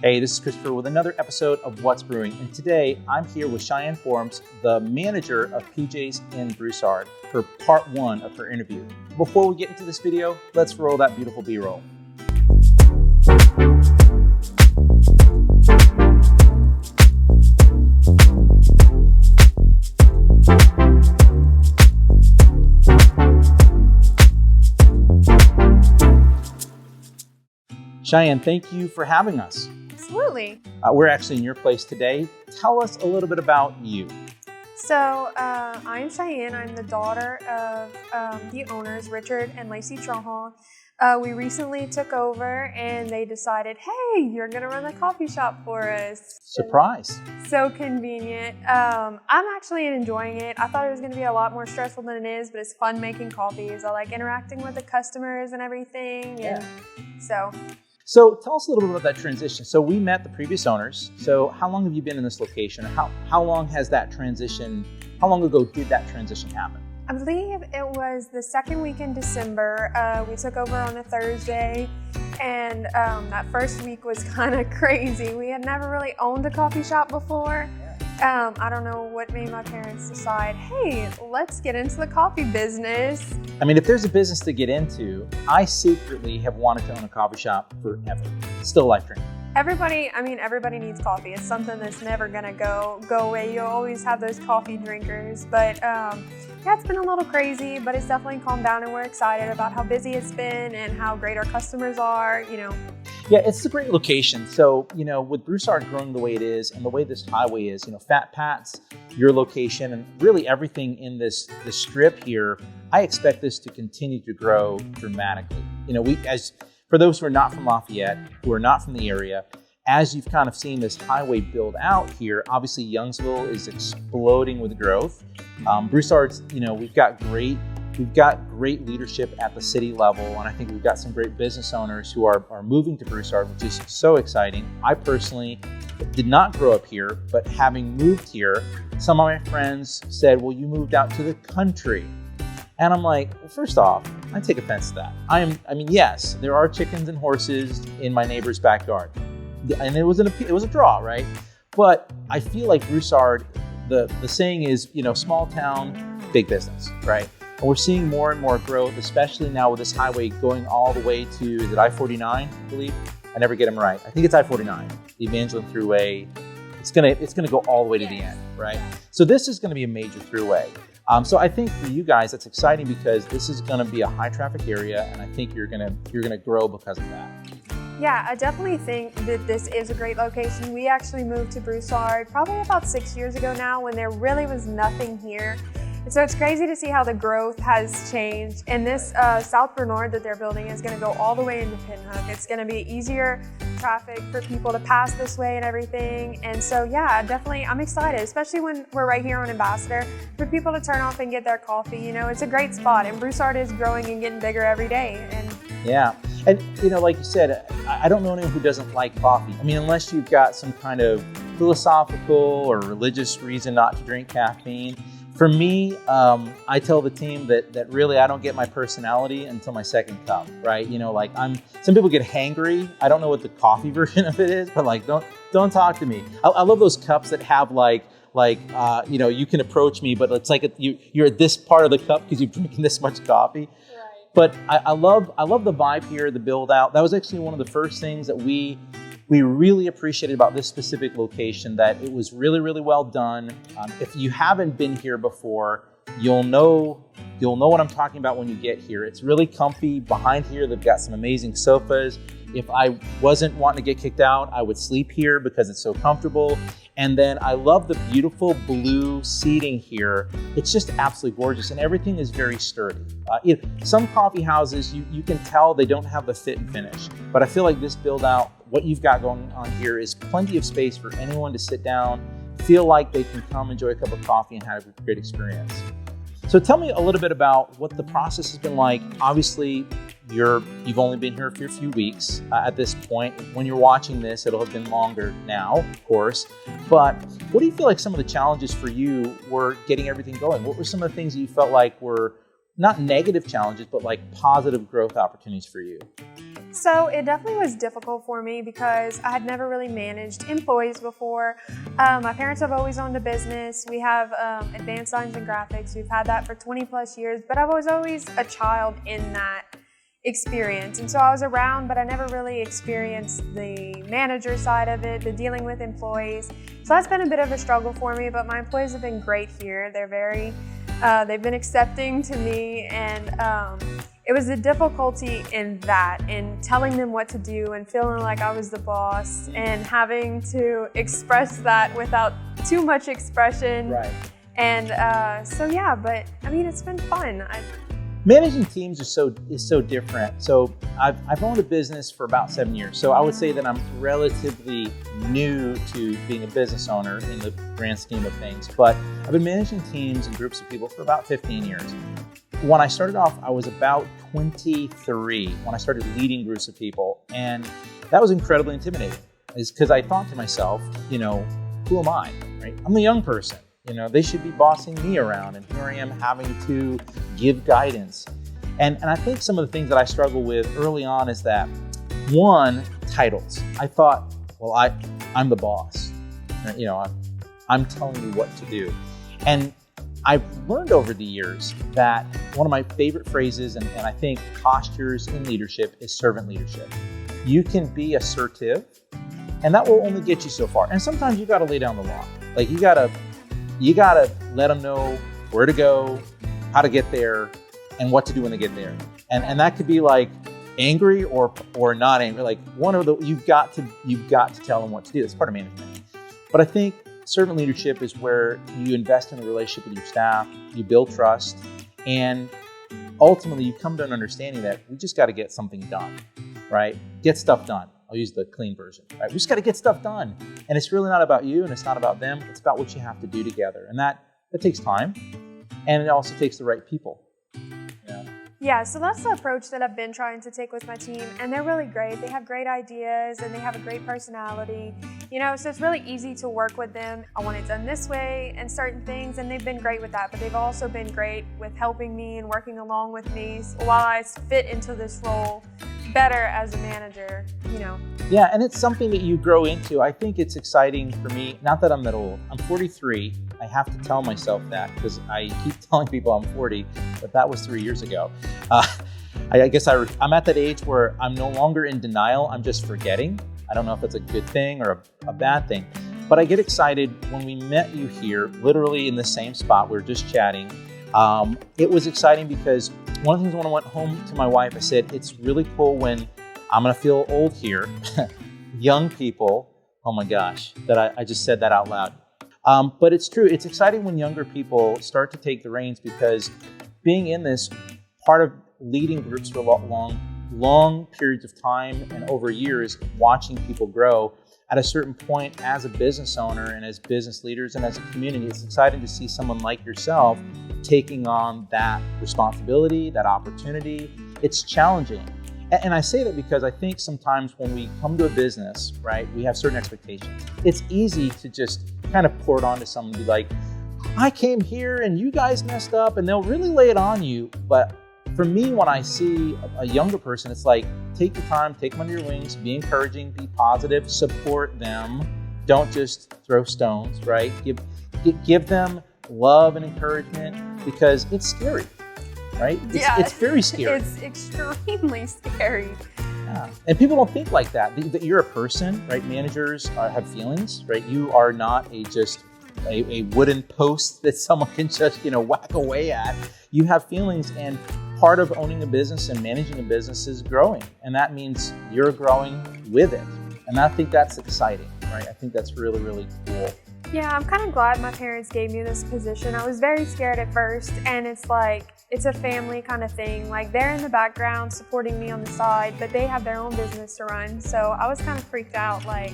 Hey, this is Christopher with another episode of What's Brewing, and today I'm here with Sheyanne Forbes, the manager of PJ's in Broussard, for part one of her interview. Before we get into this video, let's roll that beautiful B-roll. Sheyanne, thank you for having us. Absolutely. We're actually in your place today. Tell us a little bit about you. So I'm Sheyanne. I'm the daughter of the owners, Richard and Lacey Trohon. We recently took over and they decided, hey, you're going to run the coffee shop for us. Surprise. So convenient. I'm actually enjoying it. I thought it was going to be a lot more stressful than it is, but it's fun making coffees. I like interacting with the customers and everything. And So tell us a little bit about that transition. So we met the previous owners. So how long have you been in this location? How long has that transition, how long ago did that transition happen? I believe it was the second week in December. We took over on a Thursday, and that first week was kind of crazy. We had never really owned a coffee shop before. I don't know what made my parents decide, hey, let's get into the coffee business. I mean, if there's a business to get into, I secretly have wanted to own a coffee shop forever. Still a life dream. Everybody needs coffee. It's something that's never gonna go away. You'll always have those coffee drinkers. But yeah, it's been a little crazy, but it's definitely calmed down, and we're excited about how busy it's been and how great our customers are, Yeah, it's a great location. So, with Broussard growing the way it is and the way this highway is, Fat Pat's, your location, and really everything in this strip here, I expect this to continue to grow dramatically. For those who are not from Lafayette, who are not from the area, as you've kind of seen this highway build out here, obviously Youngsville is exploding with growth. Broussard's, we've got great leadership at the city level, and I think we've got some great business owners who are moving to Broussard, which is so exciting. I personally did not grow up here, but having moved here, some of my friends said, well, you moved out to the country. And I'm like, well, first off, I take offense to that. Yes, there are chickens and horses in my neighbor's backyard. And it was a draw, right? But I feel like Broussard, the saying is, small town, big business, right? And we're seeing more and more growth, especially now with this highway going all the way to, is it I-49, I believe? I never get them right. I think it's I-49, the Evangeline Thruway. It's gonna go all the way to the end, right? So this is gonna be a major thruway. So I think for you guys, that's exciting because this is gonna be a high traffic area, and I think you're gonna grow because of that. Yeah, I definitely think that this is a great location. We actually moved to Broussard probably about 6 years ago now, when there really was nothing here. And so it's crazy to see how the growth has changed. And this South Bernard that they're building is going to go all the way into Pinhook. It's going to be easier traffic for people to pass this way and everything. And so yeah, definitely I'm excited, especially when we're right here on Ambassador, for people to turn off and get their coffee. It's a great spot, and Broussard is growing and getting bigger every day. And yeah, and like you said, I don't know anyone who doesn't like coffee. Unless you've got some kind of philosophical or religious reason not to drink caffeine. For me, I tell the team that really I don't get my personality until my second cup, right? Some people get hangry. I don't know what the coffee version of it is, but don't talk to me. I love those cups that have you can approach me, but it's like you're at this part of the cup because you've drinking this much coffee. Right. But I love the vibe here, the build out. That was actually one of the first things that we really appreciated about this specific location, that it was really, really well done. If you haven't been here before, you'll know what I'm talking about when you get here. It's really comfy. Behind here, they've got some amazing sofas. If I wasn't wanting to get kicked out, I would sleep here because it's so comfortable. And then I love the beautiful blue seating here. It's just absolutely gorgeous, and everything is very sturdy. Some coffee houses, you can tell they don't have the fit and finish, but I feel like this build out, what you've got going on here, is plenty of space for anyone to sit down, feel like they can come enjoy a cup of coffee and have a great experience. So tell me a little bit about what the process has been like. Obviously, you've only been here for a few weeks at this point. When you're watching this, it'll have been longer now, of course. But what do you feel like some of the challenges for you were getting everything going? What were some of the things that you felt like were not negative challenges, but like positive growth opportunities for you? So it definitely was difficult for me because I had never really managed employees before. My parents have always owned a business. We have advanced science and graphics. We've had that for 20 plus years, but I was always a child in that experience. And so I was around, but I never really experienced the manager side of it, the dealing with employees. So that's been a bit of a struggle for me, but my employees have been great here. They've been accepting to me, and it was the difficulty in that, in telling them what to do and feeling like I was the boss and having to express that without too much expression. Right. And so yeah, but I mean, it's been fun. Managing teams is so different. So I've owned a business for about 7 years. So I would say that I'm relatively new to being a business owner in the grand scheme of things. But I've been managing teams and groups of people for about 15 years. When I started off, I was about 23 when I started leading groups of people. And that was incredibly intimidating, is because I thought to myself, who am I, right? I'm the young person. They should be bossing me around, and here I am having to give guidance. And I think some of the things that I struggle with early on is that, one, titles. I thought, well, I'm the boss. I'm telling you what to do. And I've learned over the years that one of my favorite phrases, and I think postures in leadership, is servant leadership. You can be assertive, and that will only get you so far. And sometimes you got to lay down the law. Like you got to let them know where to go, how to get there, and what to do when they get there. And that could be like angry or not angry. Like you've got to tell them what to do. That's part of management. But I think servant leadership is where you invest in a relationship with your staff, you build trust, and ultimately you come to an understanding that we just got to get something done, right? Get stuff done. I'll use the clean version, right? We just got to get stuff done. And it's really not about you and it's not about them. It's about what you have to do together. And that takes time. And it also takes the right people. Yeah, so that's the approach that I've been trying to take with my team, and they're really great. They have great ideas, and they have a great personality, so it's really easy to work with them. I want it done this way and certain things, and they've been great with that, but they've also been great with helping me and working along with me while I fit into this role better as a manager, Yeah, and it's something that you grow into. I think it's exciting for me, not that I'm that old. I'm 43. I have to tell myself that because I keep telling people I'm 40, but that was 3 years ago. I guess I'm at that age where I'm no longer in denial. I'm just forgetting. I don't know if that's a good thing or a bad thing, but I get excited when we met you here, literally in the same spot. We were just chatting. It was exciting because one of the things when I went home to my wife, I said, it's really cool when I'm going to feel old here. Young people, oh my gosh, that I just said that out loud. But it's true. It's exciting when younger people start to take the reins because being in this part of leading groups for long periods of time and over years, watching people grow, at a certain point as a business owner and as business leaders and as a community, it's exciting to see someone like yourself taking on that responsibility, that opportunity. It's challenging. And I say that because I think sometimes when we come to a business, right, we have certain expectations. It's easy to just kind of pour it onto someone and be like, I came here and you guys messed up, and they'll really lay it on you. But for me, when I see a younger person, it's like, take your time, take them under your wings, be encouraging, be positive, support them. Don't just throw stones, right? Give them love and encouragement because it's scary, right? It's very scary. It's extremely scary. Yeah. And people don't think like that. That you're a person, right? Managers have feelings, right? You are not just a wooden post that someone can just, whack away at. You have feelings, and part of owning a business and managing a business is growing. And that means you're growing with it. And I think that's exciting, right? I think that's really, really cool. Yeah, I'm kind of glad my parents gave me this position. I was very scared at first, and it's like, it's a family kind of thing. Like, they're in the background supporting me on the side, but they have their own business to run. So I was kind of freaked out, like,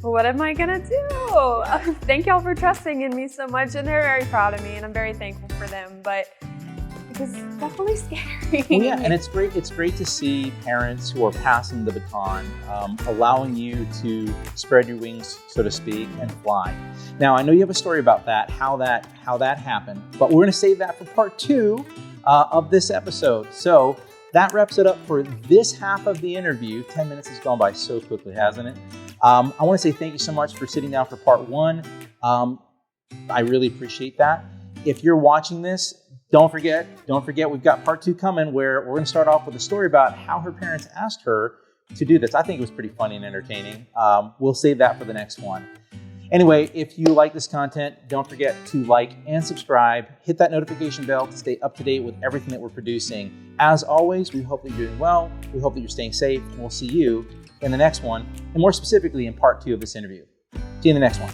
what am I gonna do? Thank y'all for trusting in me so much, and they're very proud of me, and I'm very thankful for them, but it was definitely scary. Well, yeah, and it's great to see parents who are passing the baton, allowing you to spread your wings, so to speak, and fly. Now, I know you have a story about that, how that happened, but we're gonna save that for part 2 of this episode. So that wraps it up for this half of the interview. 10 minutes has gone by so quickly, hasn't it? I want to say thank you so much for sitting down for part one. I really appreciate that. If you're watching this, don't forget, we've got part two coming where we're going to start off with a story about how her parents asked her to do this. I think it was pretty funny and entertaining. We'll save that for the next one. Anyway, if you like this content, don't forget to like and subscribe. Hit that notification bell to stay up to date with everything that we're producing. As always, we hope that you're doing well. We hope that you're staying safe, and we'll see you in the next one, and more specifically in part two of this interview. See you in the next one.